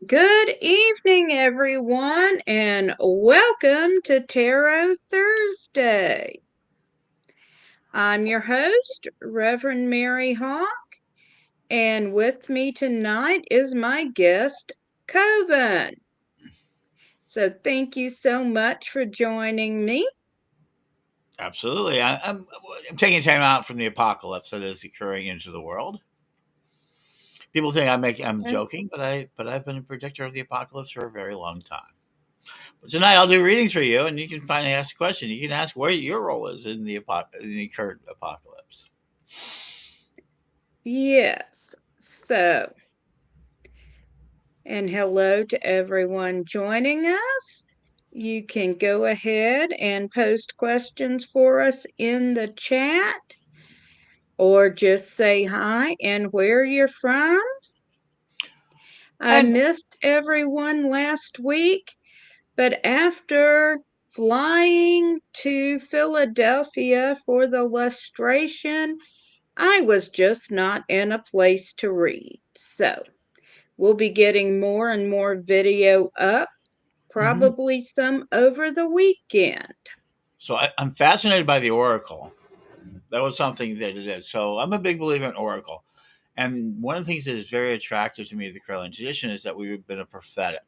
Good evening, everyone, and welcome to Tarot Thursday. I'm your host, Reverend Mary Hawk, and with me tonight is my guest, Coven. So thank you so much for joining me. Absolutely. I'm taking time out from the apocalypse that is occurring into the world. People think I'm joking, but I've been a predictor of the apocalypse for a very long time. But tonight I'll do readings for you, and you can finally ask a question. You can ask where your role is in the current apocalypse. Yes, so, and hello to everyone joining us. You can go ahead and post questions for us in the chat or just say hi and where you're from. I And missed everyone last week, but after flying to Philadelphia for the lustration, I was just not in a place to read. So we'll be getting more and more video up, mhm. probably some over the weekend. So I'm fascinated by the oracle. That was something that it is. So I'm a big believer in oracle. And one of the things that is very attractive to me of the Caroline tradition is that we've been a prophetic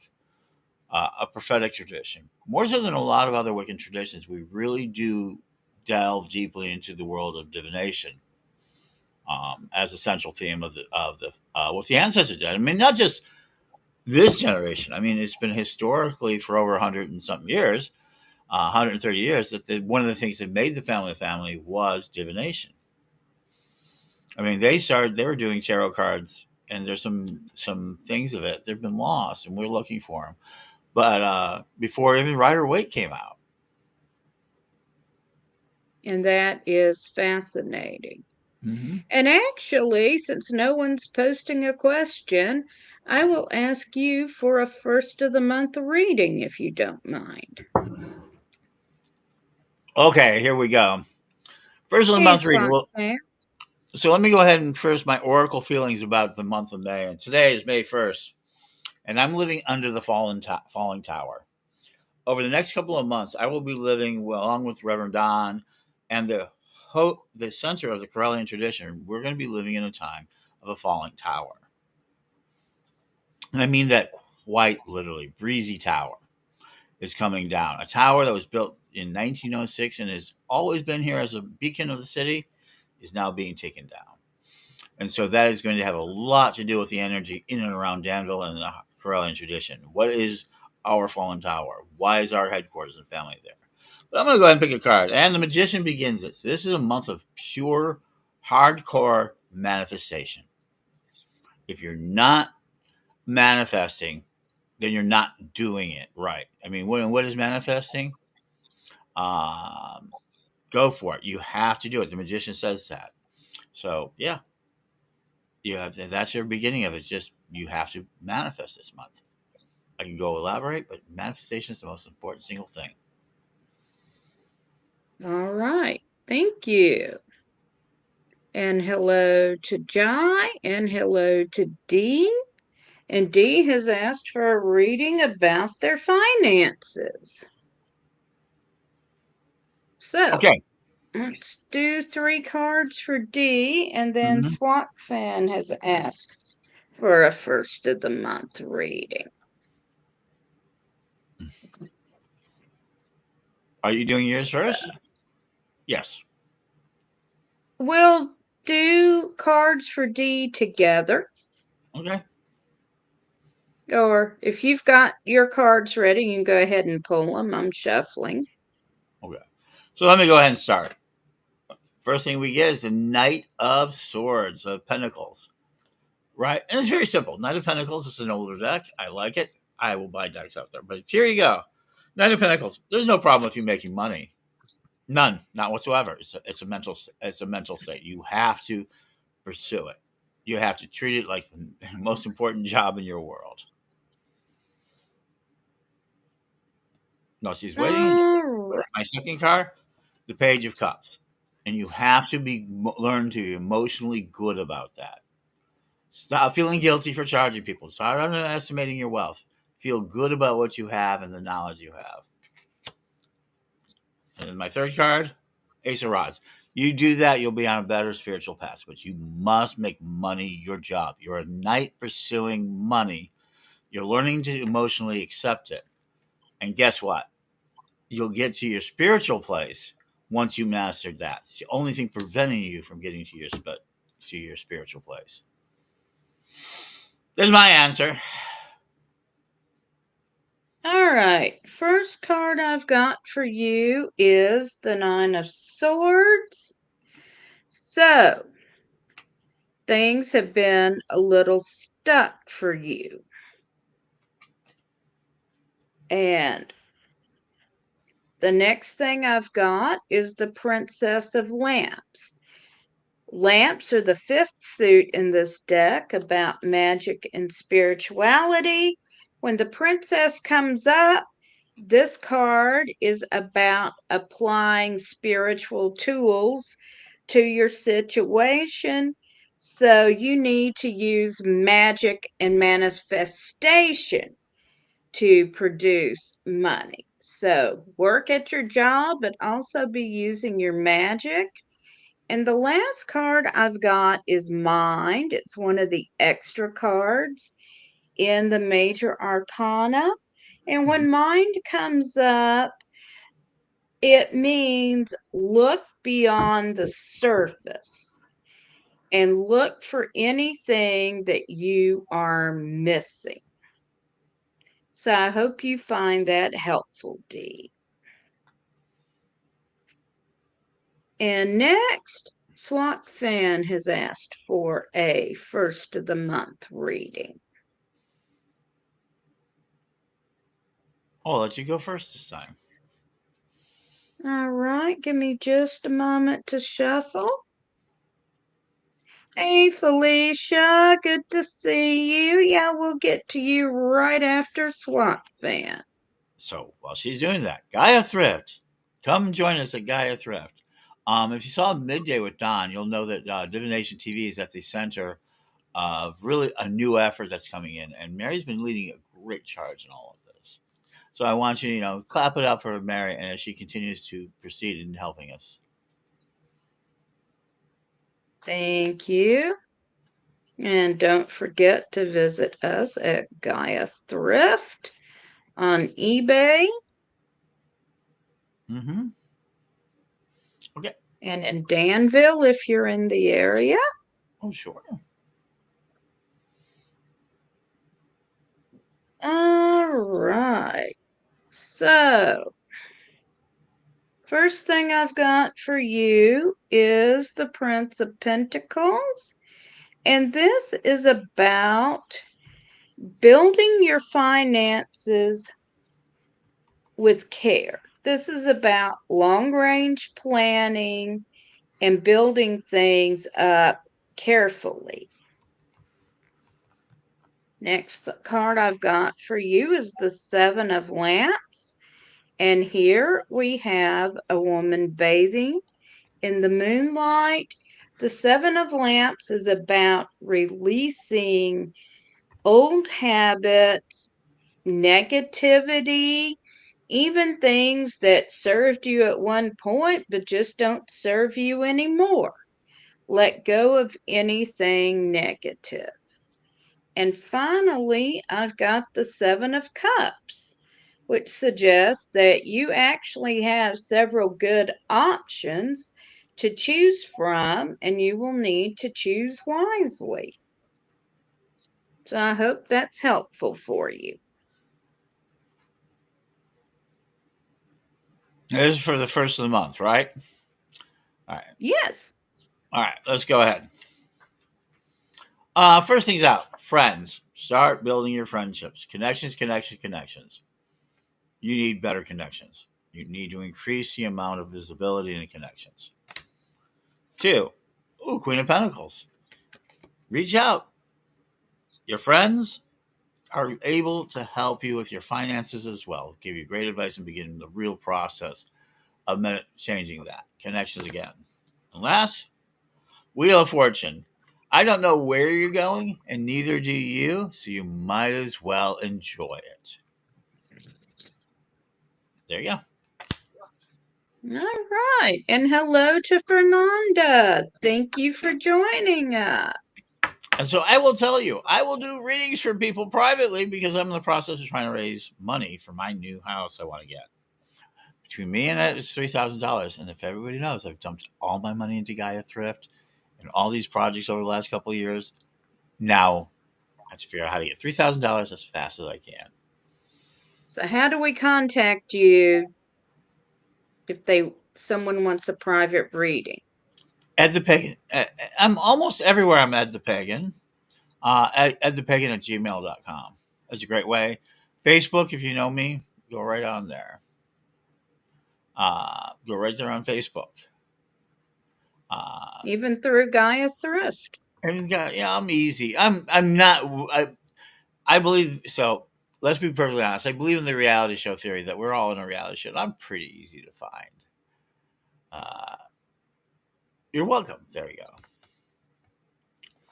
tradition. More so than a lot of other Wiccan traditions, we really do delve deeply into the world of divination as a central theme of the what the ancestors did. I mean, not just this generation. I mean, it's been historically for over 100 and something years, 130 years, that one of the things that made the family a family was divination. I mean, they were doing tarot cards, and there's some things of it that have been lost, and we're looking for them. But before even Rider Waite came out. And that is fascinating. Hmm. And actually, since no one's posting a question, I will ask you for a first of the month reading if you don't mind. Okay, here we go. First of the Hey, month reading. Swat Well, there. so let me go ahead and first my oracle feelings about the month of May. And today is May 1st, and I'm living under the falling tower. Over the next couple of months, I will be living along with Reverend Don and the center of the Corellian tradition. We're going to be living in a time of a falling tower. And I mean that quite literally. Breezy Tower is coming down. A tower that was built in 1906 and has always been here as a beacon of the city is now being taken down. And so that is going to have a lot to do with the energy in and around Danville and the Corellian tradition. What is our fallen tower? Why is our headquarters and family there? But I'm going to go ahead and pick a card. And the magician begins this. This is a month of pure, hardcore manifestation. If you're not manifesting, then you're not doing it right. I mean, what is manifesting? Um, go for it. You have to do it. The magician says that. So yeah, that's your beginning of it. Just you have to manifest this month. I can go elaborate, but manifestation is the most important single thing. All right. Thank you. And hello to Jai and hello to Dee. And Dee has asked for a reading about their finances. So Okay. let's do 3 cards for Dee, and then Hmm. SWAT Fan has asked for a first of the month reading. Are you doing yours first? Yes. We'll do cards for Dee together. Okay. Or if you've got your cards ready, you can go ahead and pull them. I'm shuffling. Okay. So let me go ahead and start. First thing we get is the Knight of Swords, of Pentacles. Right? And it's very simple. Knight of Pentacles is an older deck. I like it. I will buy decks out there. But here you go. Knight of Pentacles. There's no problem with you making money. None, not whatsoever. It's a mental state. You have to pursue it. You have to treat it like the most important job in your world. No, she's waiting. All My second card, the Page of Cups, and you have to learn to be emotionally good about that. Stop feeling guilty for charging people. Start underestimating your wealth. Feel good about what you have and the knowledge you have. And then my third card, Ace of Rods. You do that, you'll be on a better spiritual path. But you must make money your job. You're a knight pursuing money. You're learning to emotionally accept it. And guess what? You'll get to your spiritual place once you mastered that. It's the only thing preventing you from getting to your spiritual place. There's my answer. All right. First card I've got for you is the Nine of Swords. So, things have been a little stuck for you. And the next thing I've got is the Princess of Lamps. Lamps are the fifth suit in this deck about magic and spirituality. When the princess comes up, this card is about applying spiritual tools to your situation. So you need to use magic and manifestation to produce money. So work at your job, but also be using your magic. And the last card I've got is Mind. It's one of the extra cards in the major arcana. And Mhm. when Mind comes up, it means look beyond the surface and look for anything that you are missing. So I hope you find that helpful, Dee. And next, Swat Fan has asked for a first of the month reading. I'll let you go first this time. All right, give me just a moment to shuffle. Hey, Felicia, good to see you. Yeah, we'll get to you right after Swat Fan. So while she's doing that, Gaia Thrift, come join us at Gaia Thrift. If you saw Midday with Don, you'll know that Divination TV is at the center of really a new effort that's coming in, and Mary's been leading a great charge in all of this. So I want you, clap it up for Mary, and as she continues to proceed in helping us. Thank you. And don't forget to visit us at Gaia Thrift on eBay Mm-hmm. Okay. and in Danville if you're in the area. Oh, sure. All right. So, first thing I've got for you is the Prince of Pentacles. And this is about building your finances with care. This is about long range planning and building things up carefully. Next card I've got for you is the Seven of Lamps. And here we have a woman bathing in the moonlight. The Seven of Lamps is about releasing old habits, negativity, even things that served you at one point but just don't serve you anymore. Let go of anything negative. And finally, I've got the Seven of Cups, which suggests that you actually have several good options to choose from, and you will need to choose wisely. So I hope that's helpful for you. This is for the first of the month, right? All right. Yes. All right. Let's go ahead. First things out, friends. Start building your friendships. Connections, connections, connections. You need better connections. You need to increase the amount of visibility in the connections. Two, Queen of Pentacles. Reach out. Your friends are able to help you with your finances as well. Give you great advice and begin the real process of changing that. Connections again. And last, Wheel of Fortune. I don't know where you're going, and neither do you, so you might as well enjoy it. There you go. All right. And hello to Fernanda. Thank you for joining us. And so I will tell you, I will do readings for people privately because I'm in the process of trying to raise money for my new house I want to get. Between me and it is $3,000. And if everybody knows, I've dumped all my money into Gaia Thrift and all these projects over the last couple of years. Now I have to figure out how to get $3,000 as fast as I can. So how do we contact you if someone wants a private reading? Ed the Pagan. I'm almost everywhere. I'm Ed the Pagan. Ed the Pagan at gmail.com. That's a great way. Facebook, if you know me, go right on there. Go right there on Facebook. Even through Gaia Thrift. Yeah, I'm easy. I'm not. I believe so. Let's be perfectly honest. I believe in the reality show theory that we're all in a reality show. I'm pretty easy to find. Uh, you're welcome. There you go.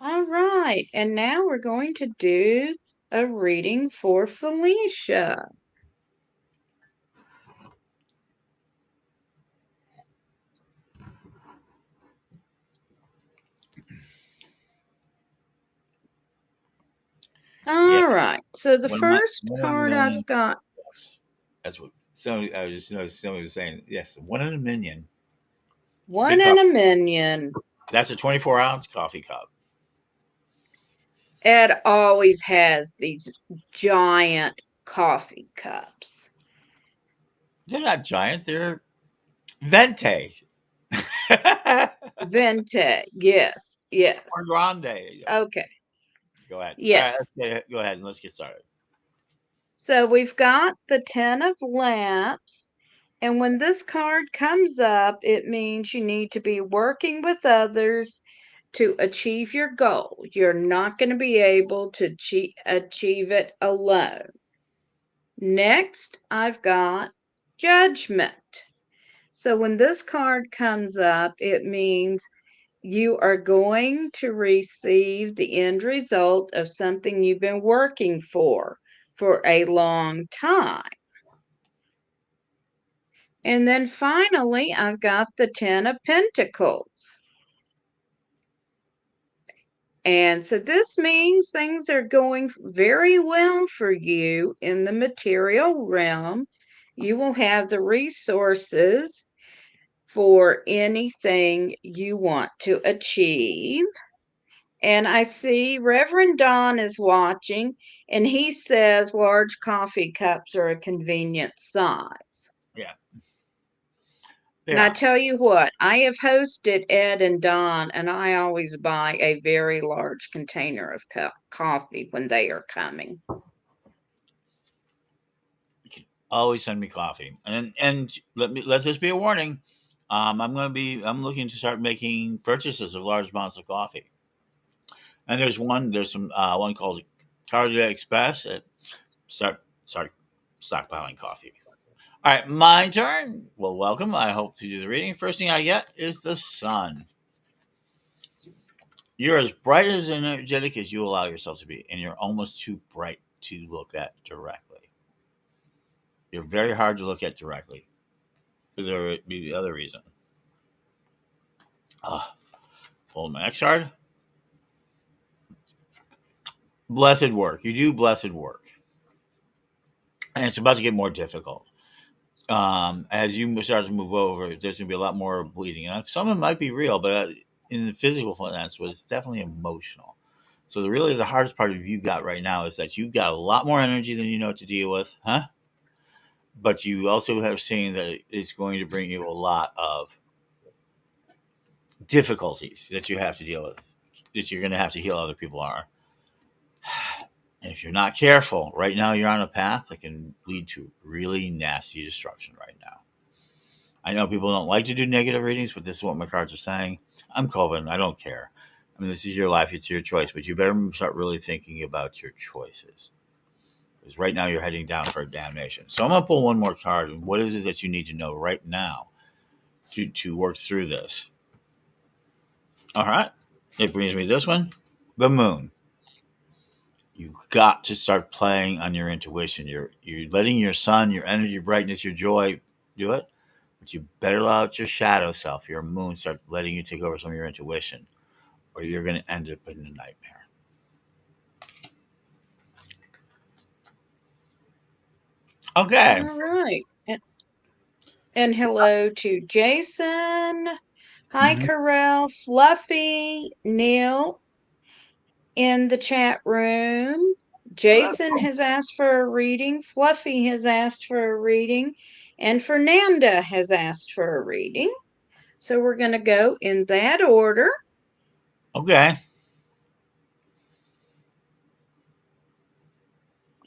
All right. And now we're going to do a reading for Felicia. All Yes, right. So the one of my first one in a card million. I've got. Yes, that's what. Somebody I just noticed somebody was saying. Yes, one in a million. One Big in cup. a million. That's a 24-ounce coffee cup. Ed always has these giant coffee cups. They're not giant. They're venti. Vente. Yes. Or Yes. grande. Okay. Go ahead. All right, Yes. go ahead and let's get started. So we've got the Ten of Lamps. And when this card comes up, it means you need to be working with others to achieve your goal. You're not going to be able to achieve it alone. Next, I've got Judgment. So when this card comes up, it means you are going to receive the end result of something you've been working for a long time. And then finally, I've got the Ten of Pentacles. And so this means things are going very well for you in the material realm. You will have the resources for anything you want to achieve. And I see Reverend Don is watching, and he says large coffee cups are a convenient size. Yeah. They And I are. tell you what, I have hosted Ed and Don, and I always buy a very large container of coffee when they are coming. You can always send me coffee. And let this be a warning. I'm looking to start making purchases of large amounts of coffee. And there's some one called Cardiac Express at start stockpiling coffee. All right, my turn. Well, welcome. I hope to do the reading. First thing I get is the sun. You're as bright as energetic as you allow yourself to be, and you're almost too bright to look at directly. You're very hard to look at directly. There would be the other reason. Pull my next card. Blessed work. You do blessed work. And it's about to get more difficult. As you start to move over, there's going to be a lot more bleeding. And some of it might be real, but in the physical finance, was definitely emotional. So the hardest part of you got right now is that you've got a lot more energy than you know what to deal with, huh? But you also have seen that it's going to bring you a lot of difficulties that you have to deal with, that you're going to have to heal other people are. And if you're not careful, right now you're on a path that can lead to really nasty destruction right now. I know people don't like to do negative readings, but this is what my cards are saying. I'm Coven. I don't care. I mean, this is your life. It's your choice. But you better start really thinking about your choices. Because right now you're heading down for damnation. So I'm going to pull one more card. And what is it that you need to know right now to work through this? All right. It brings me this one, the moon. You got to start playing on your intuition. You're letting your sun, your energy, your brightness, your joy do it, but you better allow out your shadow self, your moon, start letting you take over some of your intuition, or you're going to end up in a nightmare. Okay. All right. And hello to Jason. Hi, Mm-hmm. Corel, Fluffy, Neil in the chat room. Jason has asked for a reading. Fluffy has asked for a reading. And Fernanda has asked for a reading. So we're going to go in that order. Okay.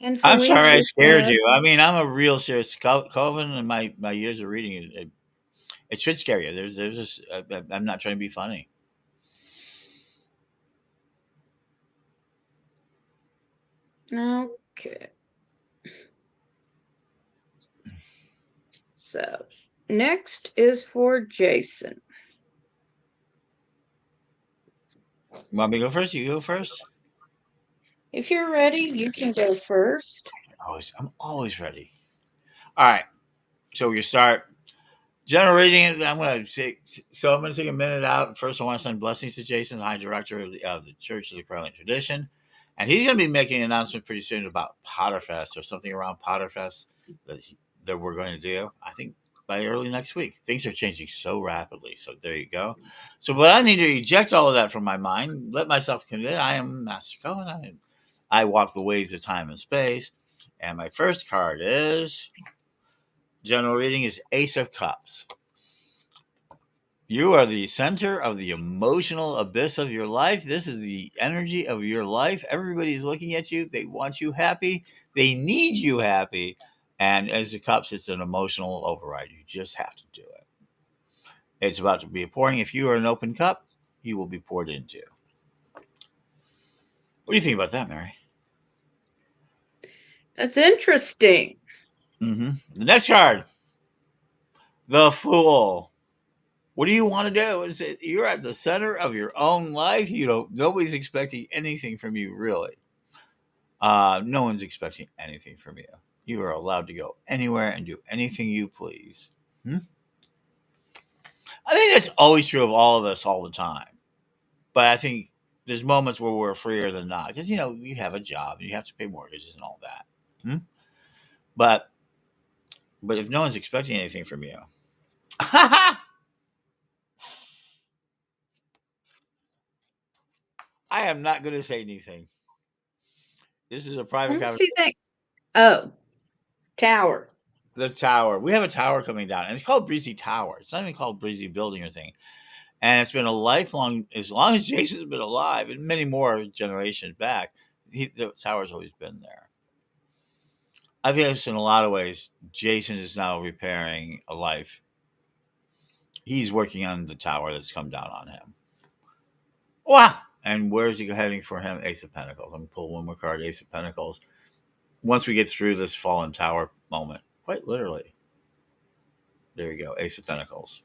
And I'm sorry I Felicia scared said, you. I mean, I'm a real serious Coven, and my years of reading it should scare you. There's just I'm not trying to be funny. okay. So next is for Jason. Want me to go first? You go first. If you're ready, you can go first. I'm always ready. All right. So we start generating it. I'm going to say so. I'm going to take a minute out. First, I want to send blessings to Jason, the High Director of the Church of the Crowley Tradition, and he's going to be making an announcement pretty soon about Potterfest or something around Potterfest that we're going to do. I think by early next week. Things are changing so rapidly. So there you go. So, but I need to eject all of that from my mind. Let myself commit. I am Master Cohen. I walk the ways of time and space. And my first card is general reading is Ace of Cups. You are the center of the emotional abyss of your life. This is the energy of your life. Everybody's looking at you. They want you happy. They need you happy. And as the cups, it's an emotional override. You just have to do it. It's about to be a pouring. If you are an open cup, you will be poured into. What do you think about that, Mary? That's interesting. The next card, the Fool. What do you want to do? You're at the center of your own life. You don't. Nobody's expecting anything from you, really. No one's expecting anything from you. You are allowed to go anywhere and do anything you please. Hmm? I think that's always true of all of us all the time. But I think there's moments where we're freer than not because you have a job, you have to pay mortgages and all that. Hmm? But if no one's expecting anything from you, I am not going to say anything. This is a private Let's conversation. see that. Oh, tower. The tower. We have a tower coming down, and it's called Breezy Tower. It's not even called Breezy Building or thing. And it's been a lifelong, as long as Jason's been alive, and many more generations back, the tower's always been there. I think it's in a lot of ways, Jason is now repairing a life. He's working on the tower that's come down on him. Wow! And where is he heading for him? Ace of Pentacles. I'm going to pull one more card, Ace of Pentacles. Once we get through this fallen tower moment, quite literally. There you go, Ace of Pentacles.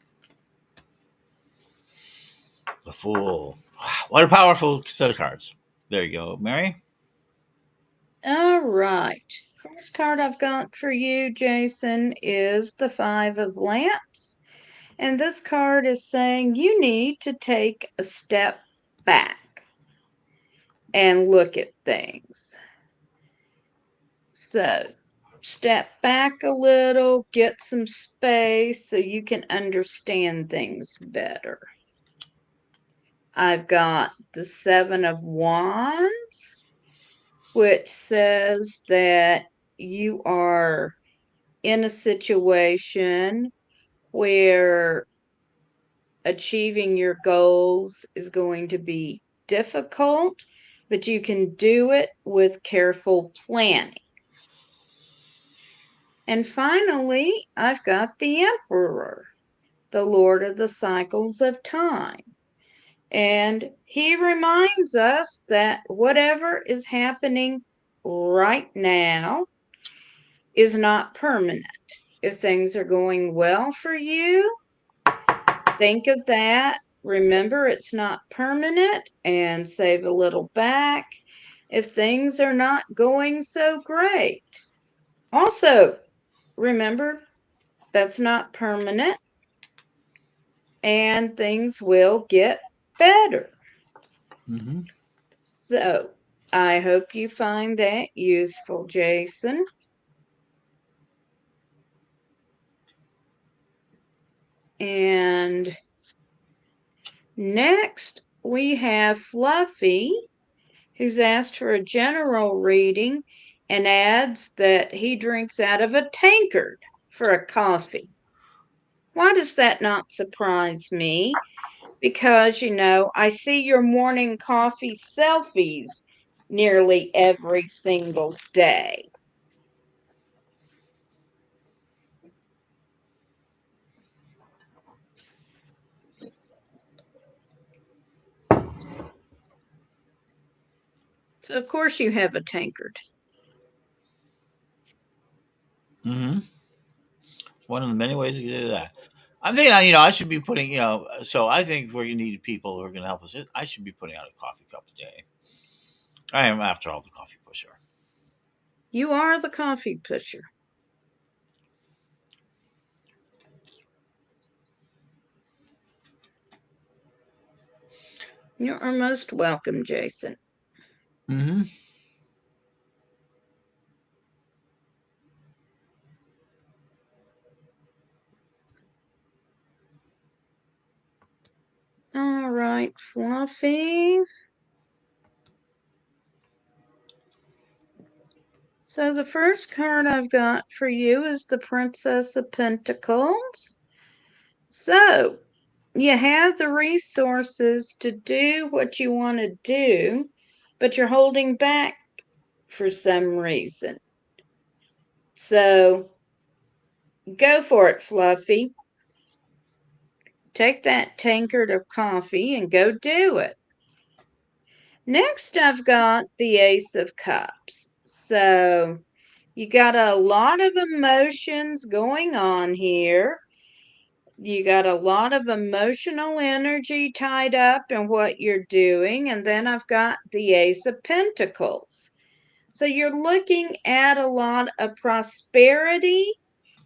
The Fool. What a powerful set of cards. There you go, Mary. All right. First card I've got for you, Jason, is the Five of Lamps. And this card is saying you need to take a step back and look at things. So, step back a little, get some space so you can understand things better. I've got the Seven of Wands, which says that you are in a situation where achieving your goals is going to be difficult, but you can do it with careful planning. And finally, I've got the Emperor, the Lord of the cycles of time. And he reminds us that whatever is happening right now is not permanent. If things are going well for you, think of that Remember, it's not permanent and save a little back if things are not going so great. Also, remember, that's not permanent and things will get better. Hmm. So, I hope you find that useful, Jason. And next, we have Fluffy, who's asked for a general reading and adds that he drinks out of a tankard for a coffee. Why does that not surprise me? Because, I see your morning coffee selfies nearly every single day. So, of course, you have a tankard. Hmm. One of the many ways you can do that. I'm thinking, I should be putting, so I think where you need people who are going to help us, I should be putting out a coffee cup a day. I am, after all, the coffee pusher. You are the coffee pusher. You are most welcome, Jason. Hmm. All right, Fluffy. So the first card I've got for you is the Princess of Pentacles. So you have the resources to do what you want to do, but you're holding back for some reason. So go for it, Fluffy. Take that tankard of coffee and go do it. Next, I've got the Ace of Cups. So you got a lot of emotions going on here. You got a lot of emotional energy tied up in what you're doing. And then I've got the Ace of Pentacles. So you're looking at a lot of prosperity.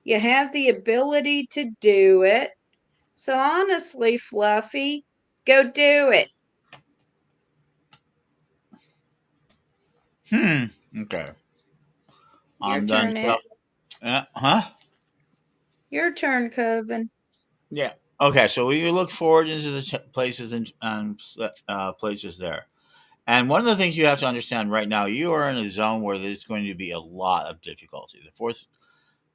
You have the ability to do it. So honestly, Fluffy, go do it. Okay. Your I'm done. turn, So, Ed. huh? Your turn, Coven. Yeah. Okay. So we look forward into the places and places there. And one of the things you have to understand right now, you are in a zone where there's going to be a lot of difficulty. The fourth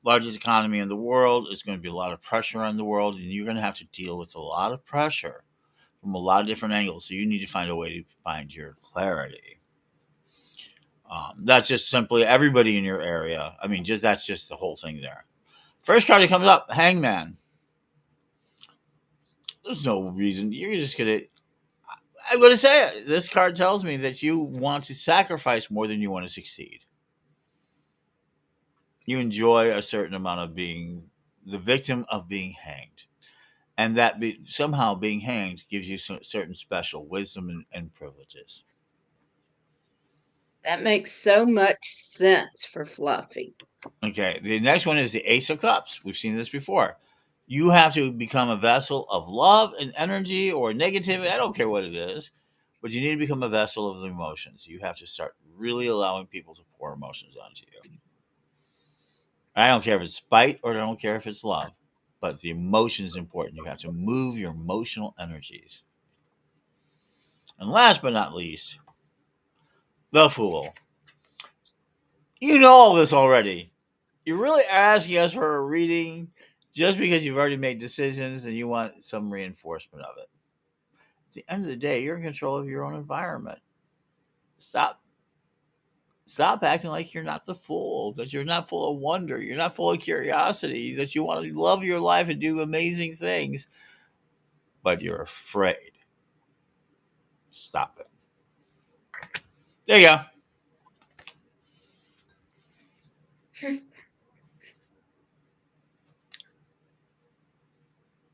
largest economy in the world is going to be a lot of pressure on the world, and you're going to have to deal with a lot of pressure from a lot of different angles. So you need to find a way to find your clarity. That's just simply everybody in your area. I mean, just that's just the whole thing there. First card that comes up, Hangman. There's no reason. You're just gonna. I'm gonna say it. This card tells me that you want to sacrifice more than you want to succeed. You enjoy a certain amount of being the victim of being hanged, and that somehow being hanged gives you some certain special wisdom and privileges. That makes so much sense for Fluffy. Okay, the next one is the Ace of Cups. We've seen this before. You have to become a vessel of love and energy or negativity. I don't care what it is, but you need to become a vessel of the emotions. You have to start really allowing people to pour emotions onto you. I don't care if it's spite or I don't care if it's love, but the emotion is important. You have to move your emotional energies. And last but not least, the Fool. You know all this already. You're really asking us for a reading just because you've already made decisions and you want some reinforcement of it. At the end of the day, you're in control of your own environment. Stop stop acting like you're not the fool, that you're not full of wonder, you're not full of curiosity, that you want to love your life and do amazing things, but you're afraid. Stop it. There you go.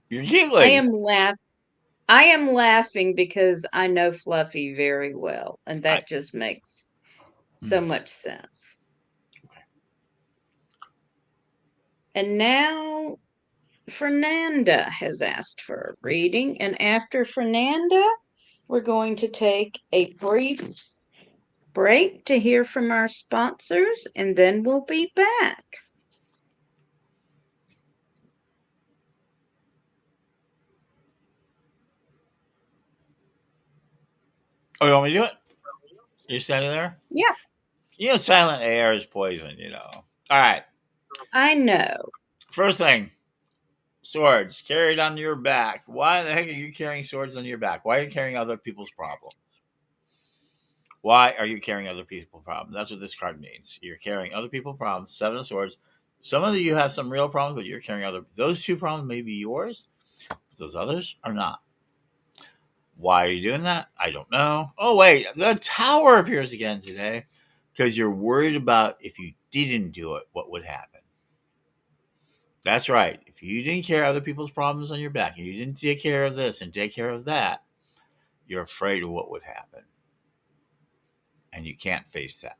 You're I giggling. am laugh I am laughing because I know Fluffy very well, and I, that just makes so mm, much sense. okay. And now Fernanda has asked for a reading, and after Fernanda, we're going to take a brief break to hear from our sponsors, and then we'll be back. Oh, you want me to do it? You're standing there? Yeah, Silent air is poison. All right. I know. First thing, swords carried on your back. Why the heck are you carrying swords on your back? Why are you carrying other people's problems? Why are you carrying other people's problems? That's what this card means. You're carrying other people's problems. Seven of swords. Some of you have some real problems, but you're carrying other. Those two problems may be yours, but those others are not. Why are you doing that? I don't know. Oh wait, the tower appears again today because you're worried about if you didn't do it, what would happen. That's right. If you didn't carry other people's problems on your back and you didn't take care of this and take care of that, you're afraid of what would happen. And you can't face that.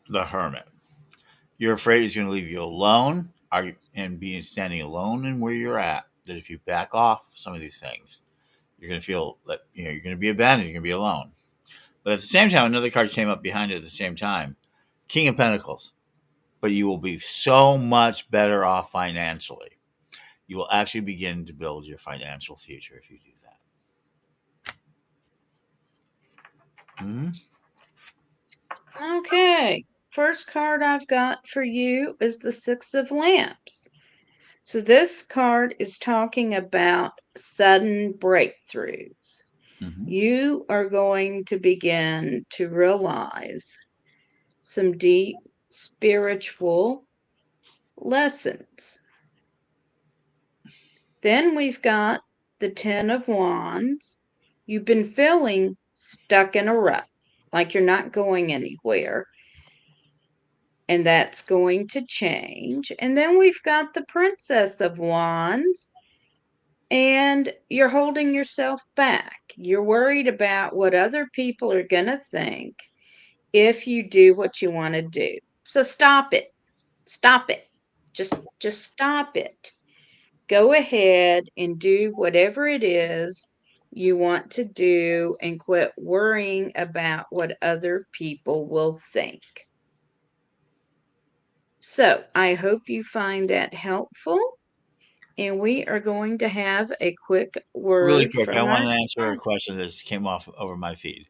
The hermit. You're afraid he's going to leave you alone and being standing alone in where you're at. That if you back off some of these things, you're going to feel that you're going to be abandoned. You're going to be alone. But at the same time, another card came up behind it at the same time. King of Pentacles. But you will be so much better off financially. You will actually begin to build your financial future if you do that. Hmm. Okay, first card I've got for you is the Six of Lamps. So this card is talking about sudden breakthroughs. Hmm. You are going to begin to realize some deep spiritual lessons. Then we've got the Ten of Wands. You've been feeling stuck in a rut, like you're not going anywhere, and that's going to change. And then we've got the Princess of Wands, and you're holding yourself back. You're worried about what other people are going to think if you do what you want to do. So stop it. Stop it. Just stop it. Go ahead and do whatever it is you want to do and quit worrying about what other people will think. So, I hope you find that helpful. And we are going to have a quick Really word quick, I from our want to answer a sponsor. question that just came off over my feed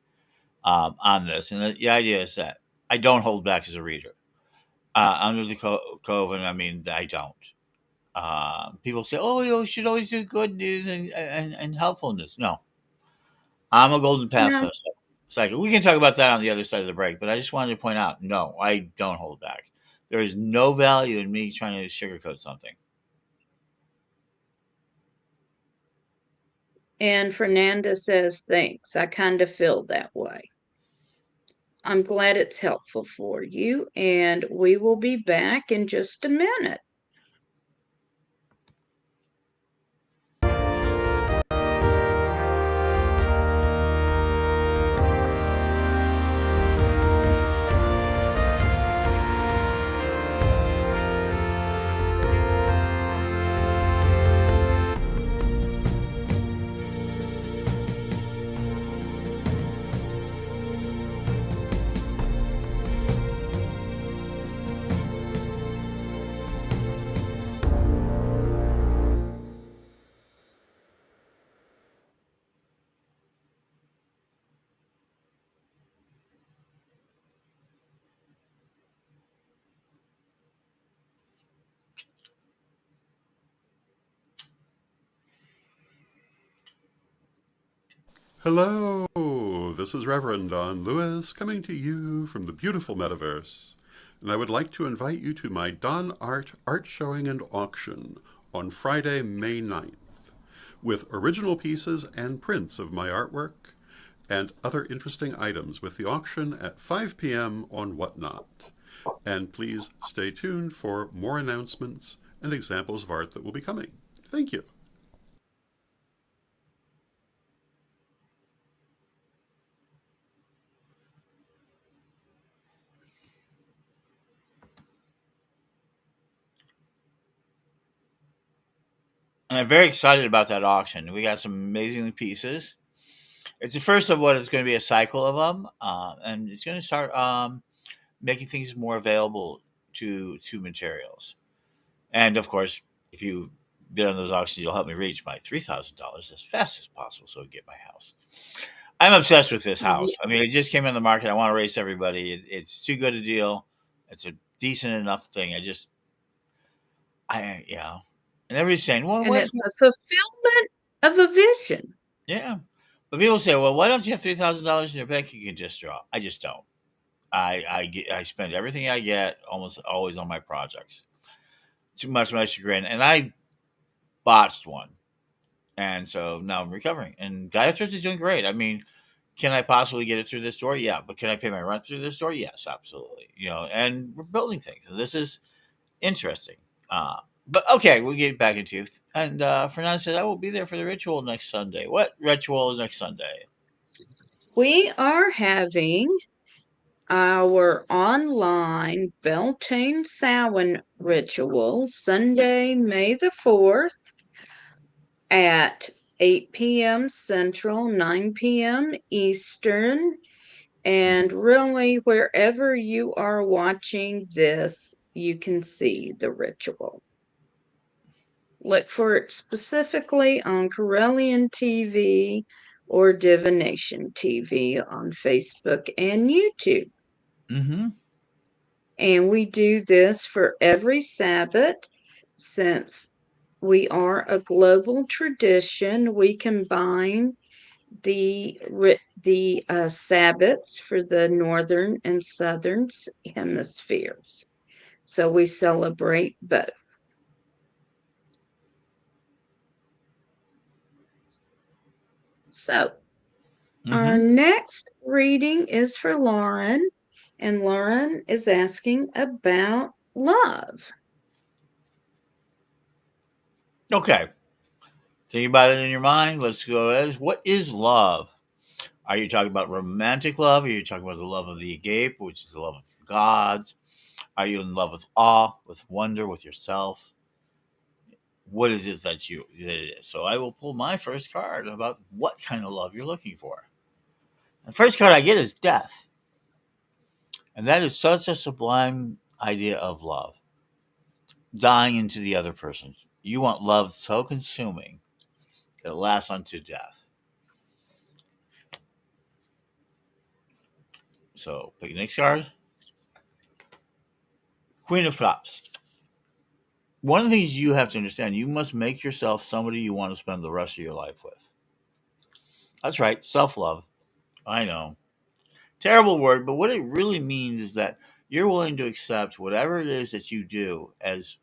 on this. And the idea is that I don't hold back as a reader. Under the COVID, I mean, I don't. People say, "Oh, you should always do good news and helpful news." No, I'm a golden path No, cycle. We can talk about that on the other side of the break, but I just wanted to point out, no, I don't hold back. There is no value in me trying to sugarcoat something. and Fernanda says, thanks. I kind of feel that way. I'm glad it's helpful for you, and we will be back in just a minute. Hello, this is Reverend Don Lewis coming to you from the beautiful metaverse, and I would like to invite you to my Don art showing and auction on Friday, May 9th, with original pieces and prints of my artwork and other interesting items with the auction at 5 p.m. on Whatnot. And please stay tuned for more announcements and examples of art that will be coming. Thank you. And I'm very excited about that auction. We got some amazing pieces. It's the first of what is going to be a cycle of them, and it's going to start making things more available to materials. And of course, if you bid on those auctions, you'll help me reach my $3,000 as fast as possible, so I can get my house. I'm obsessed with this house. Yeah, I mean, it just came in the market. I want to race everybody. It's too good a deal. It's a decent enough thing. And everybody's saying, "Well, and what?" it's a fulfillment of a vision. Yeah, but people say, "Well, why don't you have $3,000 in your bank you can just draw?" I just don't. I spend everything I get almost always on my projects. Too much of my chagrin, and I botched one, and so now I'm recovering. And Gaia Thrift is doing great. I mean, can I possibly get it through this door? Yeah, but can I pay my rent through this door? Yes, absolutely. And we're building things, and this is interesting. Uh, but okay, we'll get back into it. And Fernanda said I will be there for the ritual next Sunday. What ritual is next Sunday? We are having our online Beltane Samhain ritual Sunday, May the 4th at 8 p.m. Central, 9 p.m. Eastern. And really, wherever you are watching this, you can see the ritual. Look for it specifically on Corellian TV or Divination TV on Facebook and YouTube. Mm-hmm. And we do this for every Sabbath since we are a global tradition. We combine the Sabbaths for the northern and southern hemispheres. So we celebrate both. So our Mm-hmm. next reading is for Lauren, and Lauren is asking about love. Okay. Think about it in your mind. Let's go. What is love? Are you talking about romantic love? Are you talking about the love of the agape, which is the love of the gods? Are you in love with awe, with wonder, with yourself? What is it that it is? So I will pull my first card about what kind of love you're looking for. The first card I get is death. And that is such a sublime idea of love. Dying into the other person. You want love so consuming that it lasts unto death. So pick the next card. Queen of Cups. One of the things you have to understand, you must make yourself somebody you want to spend the rest of your life with. That's right, self love. I know. Terrible word, but what it really means is that you're willing to accept whatever it is that you do as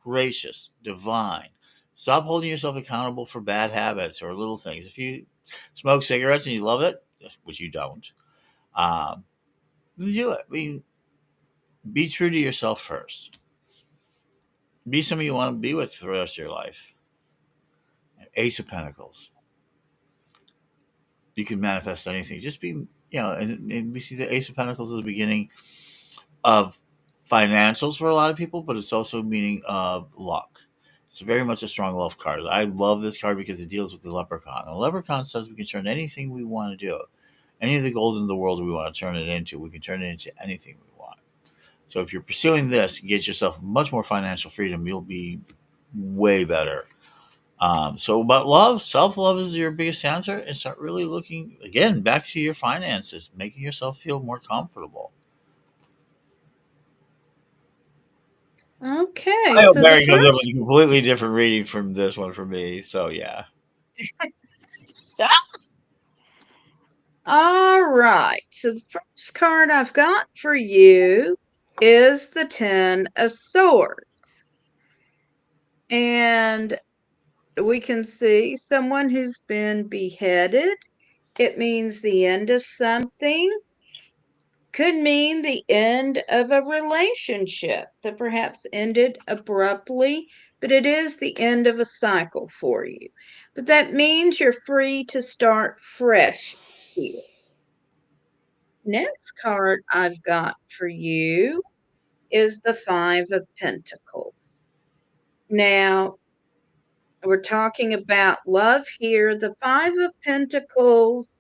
gracious, divine. Stop holding yourself accountable for bad habits or little things. If you smoke cigarettes and you love it, which you don't, um, do it. I mean, be true to yourself first. Be somebody you want to be with for the rest of your life. Ace of Pentacles. You can manifest anything. Just be, and we see the Ace of Pentacles at the beginning of financials for a lot of people, but it's also meaning of luck. It's very much a strong love card. I love this card because it deals with the leprechaun. And the leprechaun says we can turn anything we want to do. Any of the gold in the world we want to turn it into, we can turn it into anything we want. So if you're pursuing this, get yourself much more financial freedom. You'll be way better. So about love, self-love is your biggest answer. And start really looking, again, back to your finances, making yourself feel more comfortable. Okay, I hope so the Mary comes up with first a completely different reading from this one for me. So yeah. All right. So the first card I've got for you is the Ten of Swords. And we can see someone who's been beheaded. It means the end of something. could mean the end of a relationship that perhaps ended abruptly, but it is the end of a cycle for you. But that means you're free to start fresh here. Next card I've got for you is the Five of Pentacles. Now, we're talking about love here. The Five of Pentacles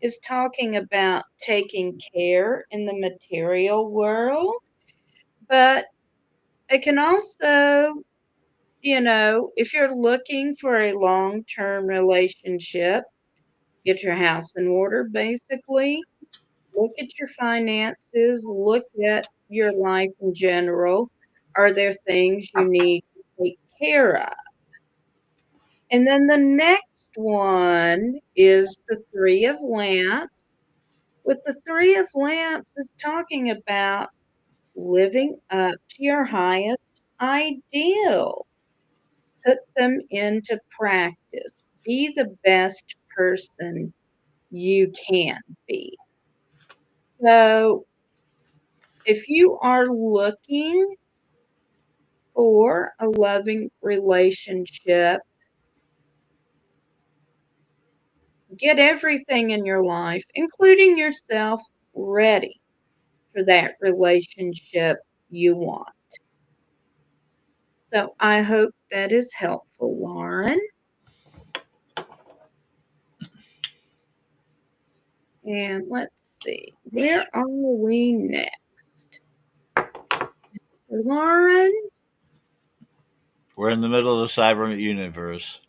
is talking about taking care in the material world, but it can also, if you're looking for a long-term relationship, get your house in order, basically. Look at your finances, look at your life in general. Are there things you need to take care of? And then the next one is the Three of Lamps. With the Three of Lamps, it's talking about living up to your highest ideals. Put them into practice. Be the best person you can be. So, if you are looking for a loving relationship, get everything in your life, including yourself, ready for that relationship you want. So I hope that is helpful, Lauren. And let's see, where are we next? Lauren? We're in the middle of the cyber universe,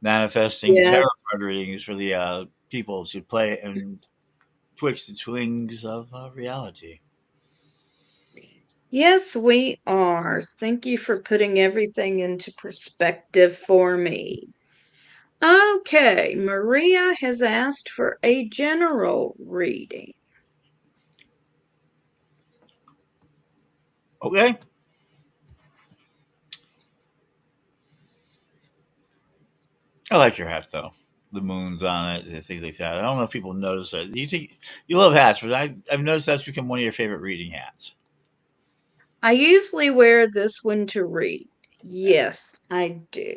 manifesting Yes. tarot card readings for the people to play and twixt the swings of reality. Yes, we are. Thank you for putting everything into perspective for me. Okay, Maria has asked for a general reading. Okay. I like your hat though. The moon's on it and things like that. I don't know if people notice that. You love hats, but I've noticed that's become one of your favorite reading hats. I usually wear this one to read. Yes, I do.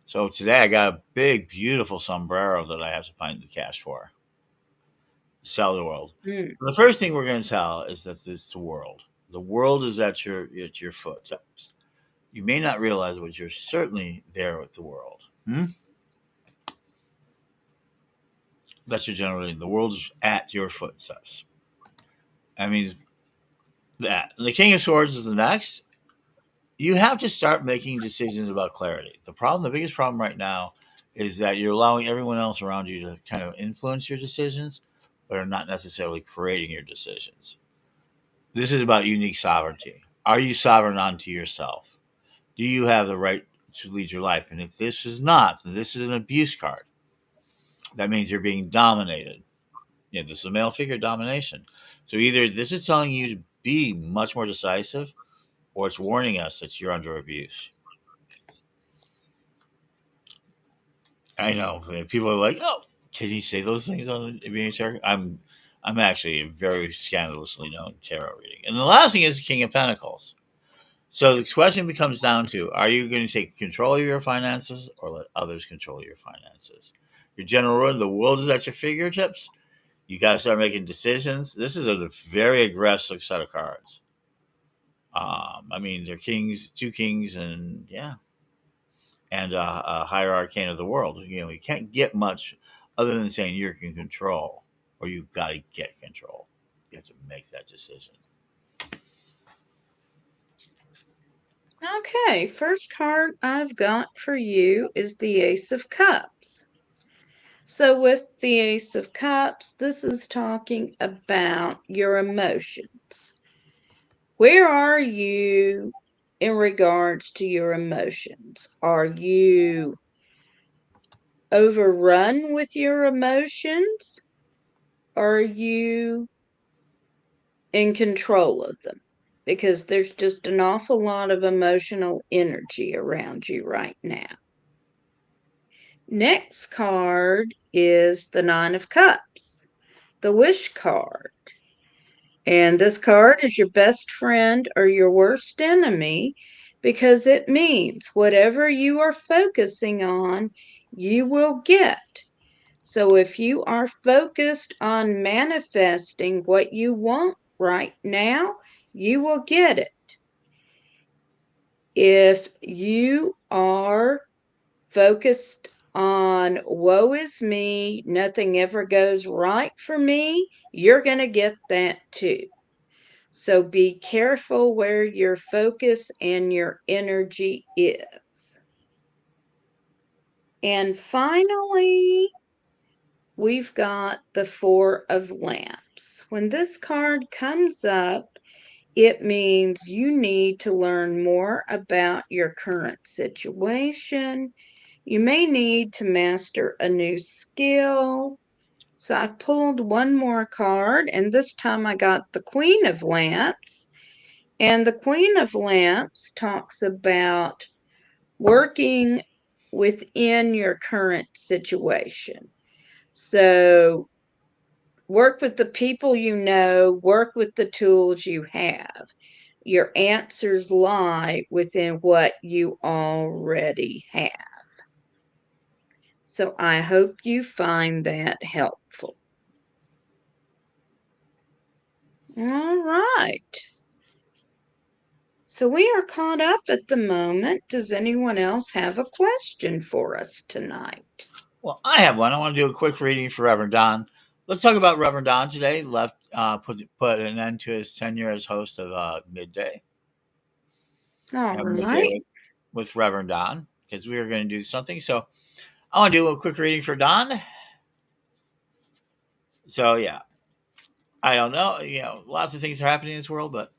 So today I got a big, beautiful sombrero that I have to find the cash for. Sell the world. Mm. The first thing we're going to tell is that it's the world. The world is at your foot. You may not realize, but you're certainly there with the world. That's your general reading. The world is at your footsteps. I mean that. The King of Swords is the next. You have to start making decisions about clarity. The biggest problem right now, is that you're allowing everyone else around you to kind of influence your decisions, but are not necessarily creating your decisions. This is about unique sovereignty. Are you sovereign unto yourself? Do you have the right to lead your life? And if this is not, then this is an abuse card. That means you're being dominated. Yeah, this is a male figure domination. So either this is telling you to be much more decisive, or it's warning us that you're under abuse. I know people are like, "Oh, can you say those things on being a tarot?" I'm actually a very scandalously known tarot reading. And the last thing is the King of Pentacles. So the question becomes down to: are you going to take control of your finances, or let others control your finances? Your general rule: the world is at your fingertips. You got to start making decisions. This is a very aggressive set of cards. I mean, they're kings, two kings, and yeah, and a higher arcane of the world. You can't get much other than saying you're in control, or you've got to get control. You have to make that decision. Okay, first card I've got for you is the Ace of Cups. So, with the Ace of Cups, this is talking about your emotions. Where are you in regards to your emotions? Are you overrun with your emotions? Are you in control of them? Because there's just an awful lot of emotional energy around you right now. Next card is the Nine of Cups, the Wish card. And this card is your best friend or your worst enemy because it means whatever you are focusing on, you will get. So if you are focused on manifesting what you want right now, you will get it. If you are focused on woe is me, nothing ever goes right for me, you're going to get that too. So be careful where your focus and your energy is. And finally, we've got the Four of Lamps. When this card comes up, it means you need to learn more about your current situation. You may need to master a new skill. So I pulled one more card, and this time I got the Queen of Lamps. And the Queen of Lamps talks about working within your current situation. So work with the people you know, work with the tools you have. Your answers lie within what you already have. So I hope you find that helpful. All right. So we are caught up at the moment. Does anyone else have a question for us tonight? Well, I have one. I want to do a quick reading for Reverend Don. Let's talk about Reverend Don today. Left put an end to his tenure as host of Midday. All Midday right. with Reverend Don because we were going to do something. So I want to do a quick reading for Don. So yeah, I don't know. Lots of things are happening in this world, but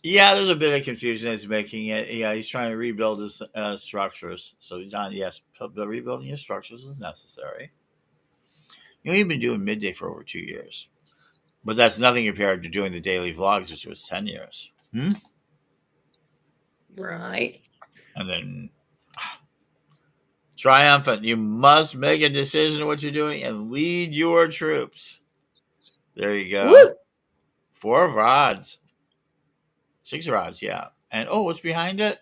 yeah, there's a bit of confusion that's making it. Yeah, he's trying to rebuild his structures. So Don, yes, rebuilding your structures is necessary. You've been doing Midday for over 2 years. But that's nothing compared to doing the daily vlogs, which was 10 years. Right. And then triumphant. You must make a decision of what you're doing and lead your troops. There you go. Woo! 4 rods. 6 rods, yeah. And what's behind it?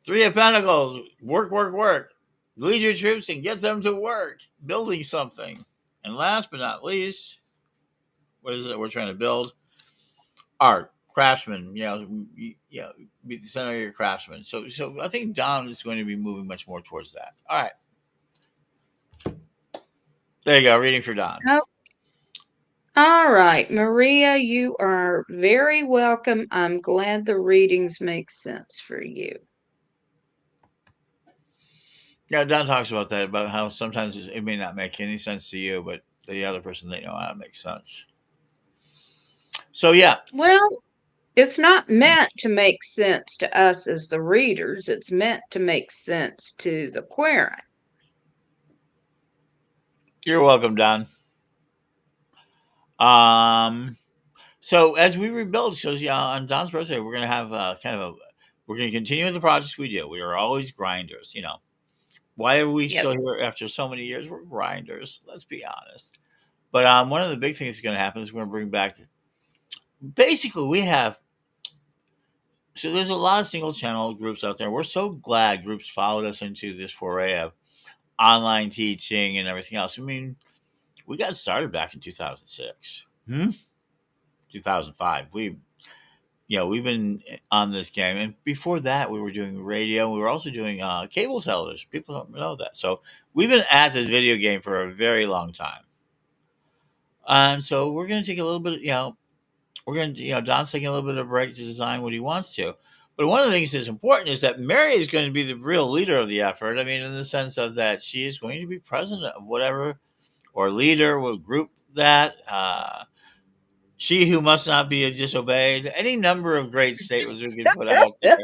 3 of Pentacles. Work, work, work. Lead your troops and get them to work. Building something. And last but not least, what is it we're trying to build? Art. Craftsman, be the center of your craftsman. So I think Don is going to be moving much more towards that. All right, there you go. Reading for Don. Oh, all right, Maria, you are very welcome. I'm glad the readings make sense for you. Yeah, Don talks about that, about how sometimes it may not make any sense to you, but the other person, they know how it makes sense. So yeah, Well, it's not meant to make sense to us as the readers. It's meant to make sense to the querent. you're welcome, Don. So as we rebuild, so yeah, on Don's birthday, we're gonna have we're gonna continue with the projects we do. We are always grinders, Why are we Yes. still here after so many years? We're grinders. Let's be honest. But one of the big things that's going to happen is we're going to bring back. Basically, we have. So there's a lot of single channel groups out there. We're so glad groups followed us into this foray of online teaching and everything else. I mean, we got started back in 2006, 2005. We've been on this game, and before that, we were doing radio. We were also doing cable television. People don't know that, so we've been at this video game for a very long time. And so we're going to take a little bit, we're going to, Don's taking a little bit of a break to design what he wants to. But one of the things that's important is that Mary is going to be the real leader of the effort. I mean, in the sense of that she is going to be president of whatever, or leader, will group that. She who must not be disobeyed. Any number of great statements we can put out there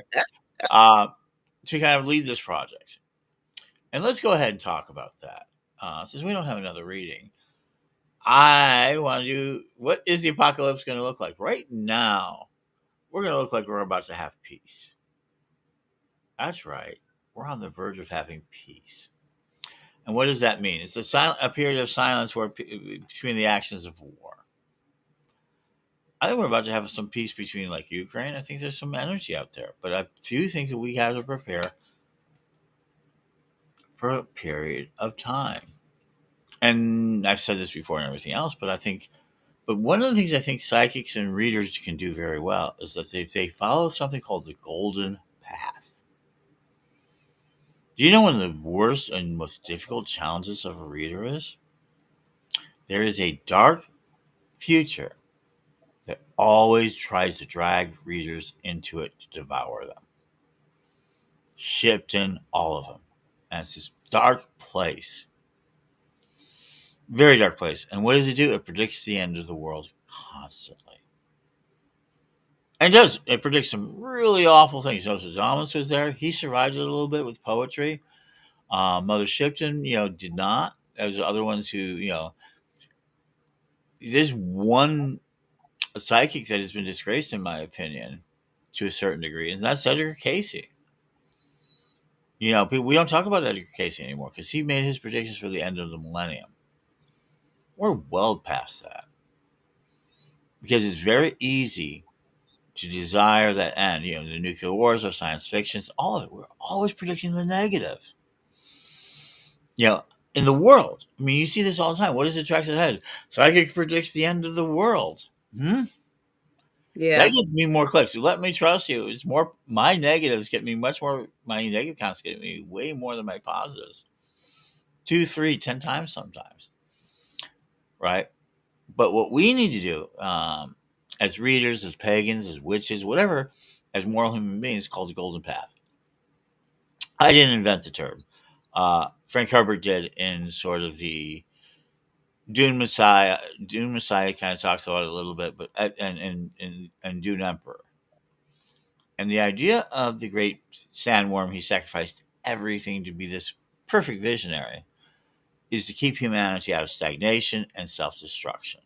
to kind of lead this project. And let's go ahead and talk about that. Since we don't have another reading, I want to do, what is the apocalypse going to look like? Right now, we're going to look like we're about to have peace. That's right. We're on the verge of having peace. And what does that mean? It's a period of silence between the actions of war. I think we're about to have some peace between like Ukraine. I think there's some energy out there, but I do think that we have to prepare for a period of time. And I've said this before and everything else, but one of the things I think psychics and readers can do very well is that they follow something called the golden path. Do you know one of the worst and most difficult challenges of a reader is? There is a dark future that always tries to drag readers into it to devour them. Shipped in all of them. And it's this dark place. Very dark place. And what does it do? It predicts the end of the world constantly. And it does. It predicts some really awful things. Nostradamus was there. He survived it a little bit with poetry. Mother Shipton, did not. There's other ones who, there's one psychic that has been disgraced, in my opinion, to a certain degree, and that's Edgar Casey. We don't talk about Edgar Casey anymore because he made his predictions for the end of the millennium. We're well past that because it's very easy to desire that end. The nuclear wars or science fictions, all of it. We're always predicting the negative. In the world, I mean, you see this all the time. What is it tracks ahead? Psychic predicts the end of the world. Hmm? That Yeah. gives me more clicks. Let me trust you. It's more my negatives get me much more. My negative counts get me way more than my positives. 2, 3, 10 times sometimes, right? But what we need to do, as readers, as pagans, as witches, whatever, as moral human beings, is called the golden path. I didn't invent the term. Frank Hubbard did in sort of the Dune Messiah. Dune Messiah kind of talks about it a little bit, but and Dune Emperor. And the idea of the great sandworm, he sacrificed everything to be this perfect visionary, is to keep humanity out of stagnation and self destruction.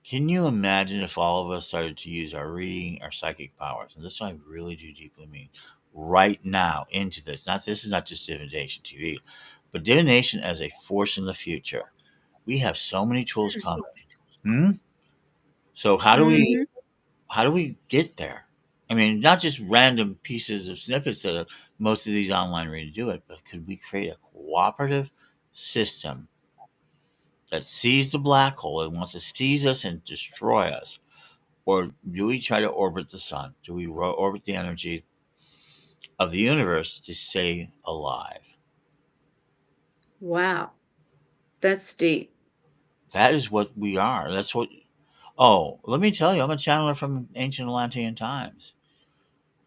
Can you imagine if all of us started to use our reading, our psychic powers, and this I really do deeply mean, right now into this? This is not just divination TV, but divination as a force in the future. We have so many tools coming. Hmm? So Mm-hmm. how do we get there? I mean, not just random pieces of snippets that most of these online readers do it, but could we create a cooperative system that sees the black hole and wants to seize us and destroy us? Or do we try to orbit the sun? Do we orbit the energy of the universe to stay alive? Wow. That's deep. That is what we are. Oh, let me tell you, I'm a channeler from ancient Atlantean times.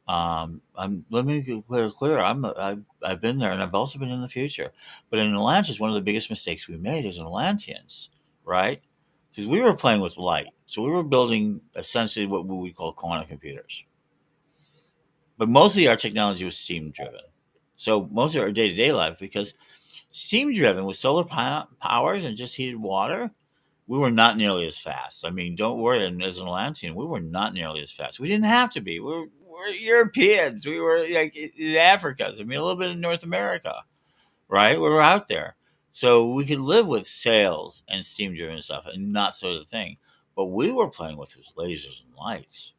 Let me be clear. I've been there, and I've also been in the future. But in Atlantis, one of the biggest mistakes we made as Atlanteans, right? Because we were playing with light, so we were building essentially what we call quantum computers. But mostly our technology was steam driven. So most of our day to day life, because steam driven with solar powers and just heated water, we were not nearly as fast. I mean, don't worry. And as an Atlantean, we were not nearly as fast. We didn't have to be. We're Europeans. We were like in Africa. I mean, a little bit in North America, right? We were out there, so we could live with sails and steam driven stuff and not sort of thing. But we were playing with lasers and lights.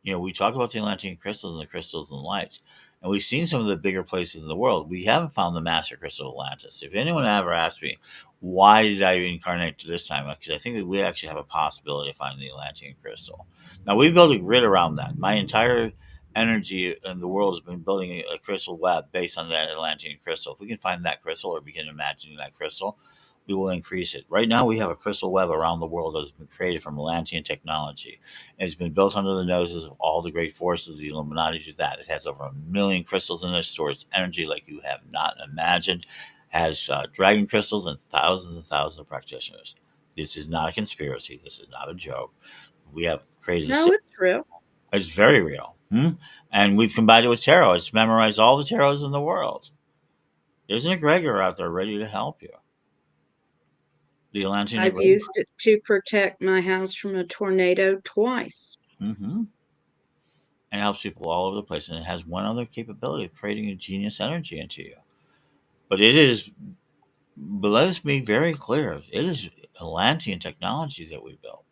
We talk about the Atlantean crystals and the crystals and the lights, and we've seen some of the bigger places in the world. We haven't found the master crystal of Atlantis. If anyone ever asked me, why did I incarnate to this time? Because I think that we actually have a possibility of finding the Atlantean crystal. Now, we've built a grid around that. My entire energy in the world has been building a crystal web based on that Atlantean crystal. If we can find that crystal or begin imagining that crystal, we will increase it. Right now, we have a crystal web around the world that has been created from Atlantean technology. And it's been built under the noses of all the great forces, the Illuminati do that. It has over 1 million crystals in it, stores energy like you have not imagined, has dragon crystals and thousands of practitioners. This is not a conspiracy. This is not a joke. We have created a No, system. it's real. It's very real. Hmm? And we've combined it with tarot. It's memorized all the tarots in the world. There's an egregor out there ready to help you. The Atlantean I've egregor. used it to protect my house from a tornado twice. Mm-hmm. And helps people all over the place. And it has one other capability of creating a genius energy into you. But it is, but let's be very clear, it is Atlantean technology that we built.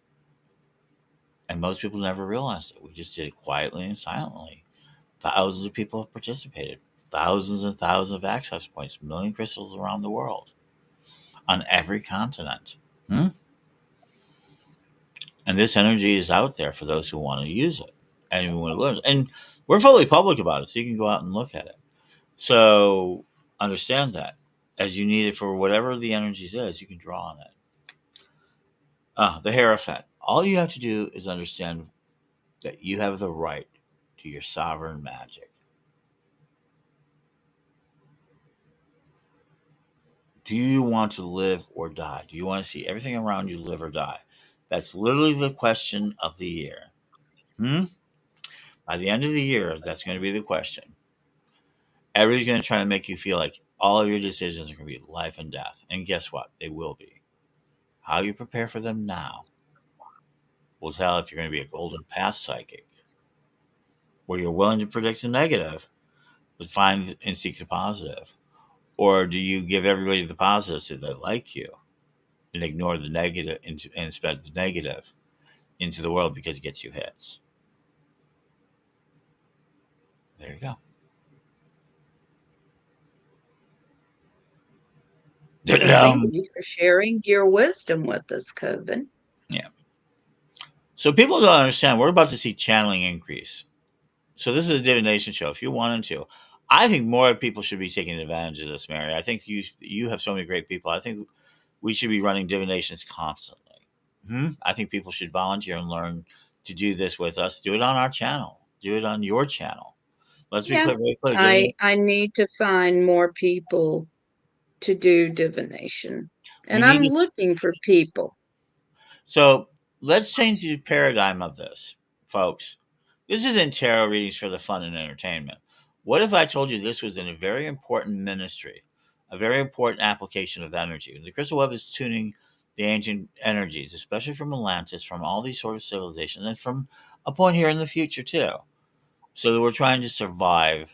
And most people never realized it. We just did it quietly and silently. Thousands of people have participated. Thousands and thousands of access points, a million crystals around the world, on every continent. Hmm? And this energy is out there for those who want to use it and who want to learn. And we're fully public about it, so you can go out and look at it. So understand that as you need it for whatever the energy is, you can draw on it. The Hierophant. All you have to do is understand that you have the right to your sovereign magic. Do you want to live or die? Do you want to see everything around you live or die? That's literally the question of the year. Hmm? By the end of the year, that's going to be the question. Everybody's going to try to make you feel like all of your decisions are going to be life and death. And guess what? They will be. How you prepare for them now will tell if you're going to be a golden path psychic, where you're willing to predict the negative, but find and seek the positive. Or do you give everybody the positive so they like you and ignore the negative and spread the negative into the world because it gets you hits? There you go. Well, thank you for sharing your wisdom with us, Coven. Yeah. So people don't understand. We're about to see channeling increase. So this is a divination show. If you wanted to, I think more people should be taking advantage of this, Mary. I think you have so many great people. I think we should be running divinations constantly. I think people should volunteer and learn to do this with us. Do it on our channel. Do it on your channel. Let's be Yeah, clear, very clear. I need to find more people to do divination, We and need I'm to. looking for people. So let's change the paradigm of this, folks. This isn't tarot readings for the fun and entertainment. What if I told you this was in a very important ministry, a very important application of energy? The crystal web is tuning the ancient energies, especially from Atlantis, from all these sort of civilizations, and from a point here in the future too. So that we're trying to survive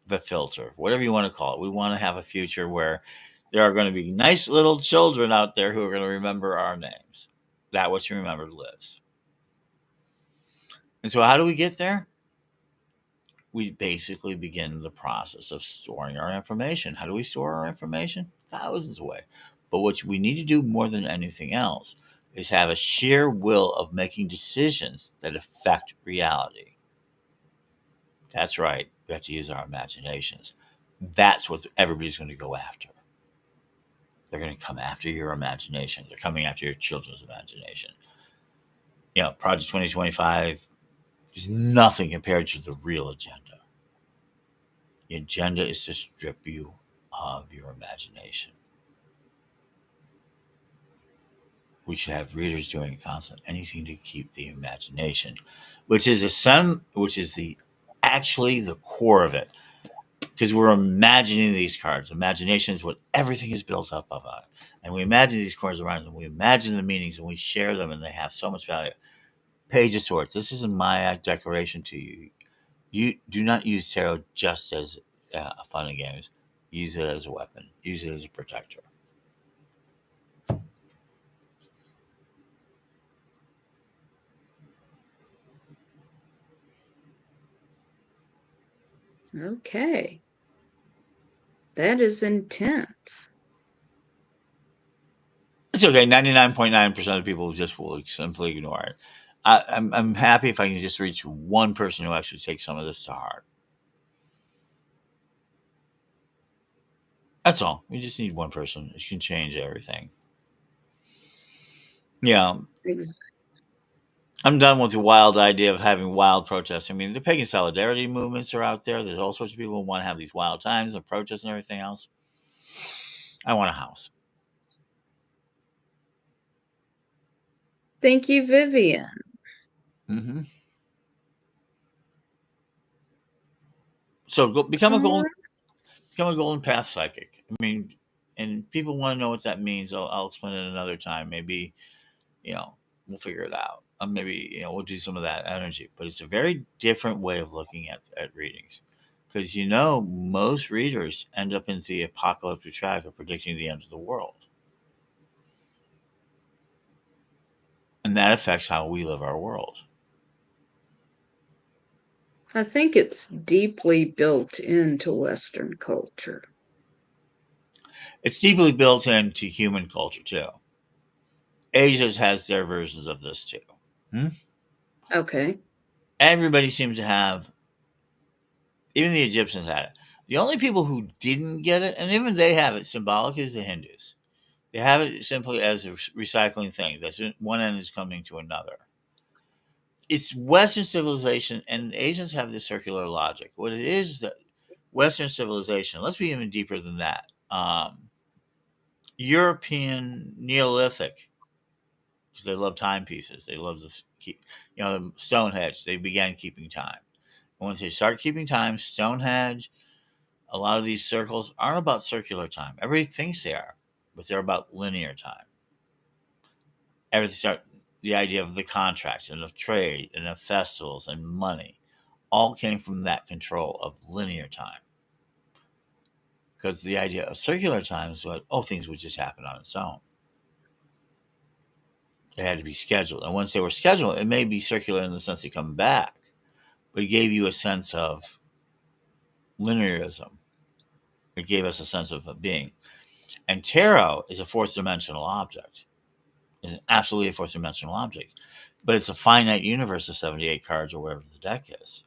the filter, whatever you want to call it. We want to have a future where there are going to be nice little children out there who are going to remember our names. That what you remember lives. And so, how do we get there? We basically begin the process of storing our information. How do we store our information? Thousands of ways. But what we need to do more than anything else is have a sheer will of making decisions that affect reality. That's right. We have to use our imaginations. That's what everybody's going to go after. They're going to come after your imagination. They're coming after your children's imagination. Project 2025 is nothing compared to the real agenda. The agenda is to strip you of your imagination. We should have readers doing constant anything to keep the imagination, which is the actually the core of it. Because we're imagining these cards. Imagination is what everything is built up of. And we imagine these cards around and we imagine the meanings and we share them and they have so much value. Page of Swords. This is my declaration to you. You do not use tarot just as a fun and games. Use it as a weapon. Use it as a protector. Okay. That is intense. It's okay. 99.9% of people just will simply ignore it. I'm happy if I can just reach one person who actually takes some of this to heart. That's all. We just need one person. It can change everything. Yeah. Ex- I'm done with the wild idea of having wild protests. I mean, the pagan solidarity movements are out there. There's all sorts of people who want to have these wild times of protests and everything else. I want a house. Thank you, Vivian. Hmm. So become a All golden right. path psychic. I mean, and people want to know what that means. I'll explain it another time. Maybe we'll figure it out. Maybe we'll do some of that energy. But it's a very different way of looking at readings because most readers end up into the apocalyptic track of predicting the end of the world. And that affects how we live our world. I think it's deeply built into Western culture. It's deeply built into human culture, too. Asia has their versions of this, too. Hmm? Okay. Everybody seems to have, even the Egyptians had it. The only people who didn't get it, and even they have it symbolic, is the Hindus. They have it simply as a recycling thing. That's one end is coming to another. It's Western civilization, and Asians have this circular logic. What it is that Western civilization, let's be even deeper than that. European Neolithic, because they love timepieces. They love to keep, Stonehenge, they began keeping time. And once they start keeping time, Stonehenge, a lot of these circles aren't about circular time. Everybody thinks they are, but they're about linear time. Everything start the idea of the contract and of trade and of festivals and money all came from that control of linear time. Because the idea of circular time is what things would just happen on its own. They had to be scheduled. And once they were scheduled, it may be circular in the sense they come back, but it gave you a sense of linearism. It gave us a sense of a being. And tarot is a fourth dimensional object. It's absolutely a fourth dimensional object. But it's a finite universe of 78 cards or whatever the deck is.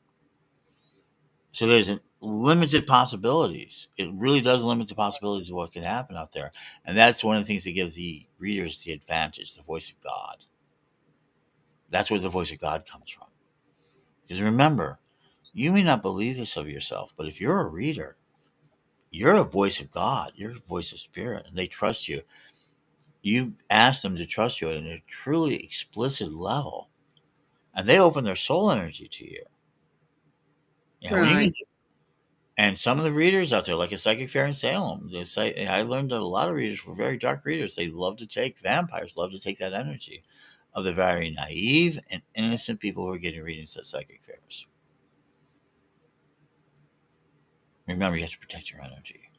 So there's limited possibilities. It really does limit the possibilities of what can happen out there. And that's one of the things that gives the readers the advantage, the voice of God. That's where the voice of God comes from. Because remember, you may not believe this of yourself, but if you're a reader, you're a voice of God. You're a voice of spirit, and they trust you. You ask them to trust you at a truly explicit level, and they open their soul energy to you. When you Right. and some of the readers out there, like a psychic fair in Salem, they say I learned that a lot of readers were very dark readers. They love to take vampires, love to take that energy of the very naive and innocent people who are getting readings at psychic fairs. Remember, you have to protect your energy.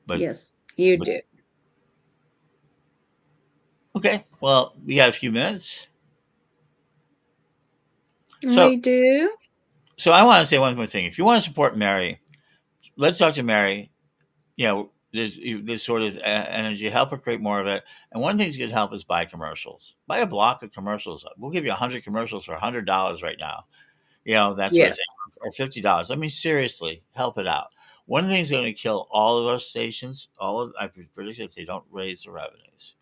But Yes, you do. okay, well, we got a few minutes. So, We do. so I want to say one more thing. If you want to support Mary, let's talk to Mary. There's this sort of energy. Help her create more of it. And one thing that's good help is buy commercials. Buy a block of commercials. We'll give you 100 commercials for $100 right now. That sort of Yes. thing, or $50. I mean, seriously, help it out. One of the things that's going to kill all of our stations, I predict if they don't raise the revenues.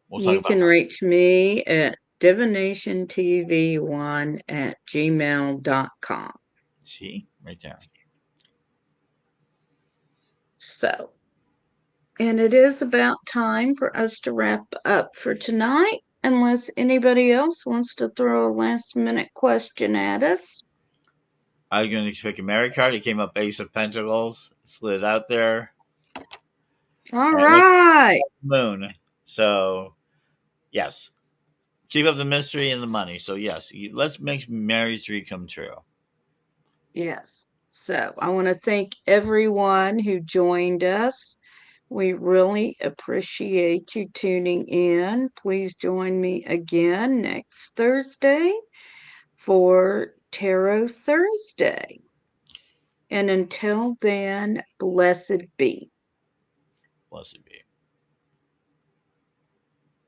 We'll talk You about can that. reach me at divinationtv1@gmail.com. See, right there. So, and it is about time for us to wrap up for tonight, unless anybody else wants to throw a last minute question at us. I was going to pick a Mary card. It came up Ace of Pentacles, slid out there, All and it looks right. like the moon. So, yes, keep up the mystery and the money. So, yes, let's make Mary's dream come true. Yes. So I want to thank everyone who joined us. We really appreciate you tuning in. Please join me again next Thursday for Tarot Thursday. And until then, blessed be. Blessed be.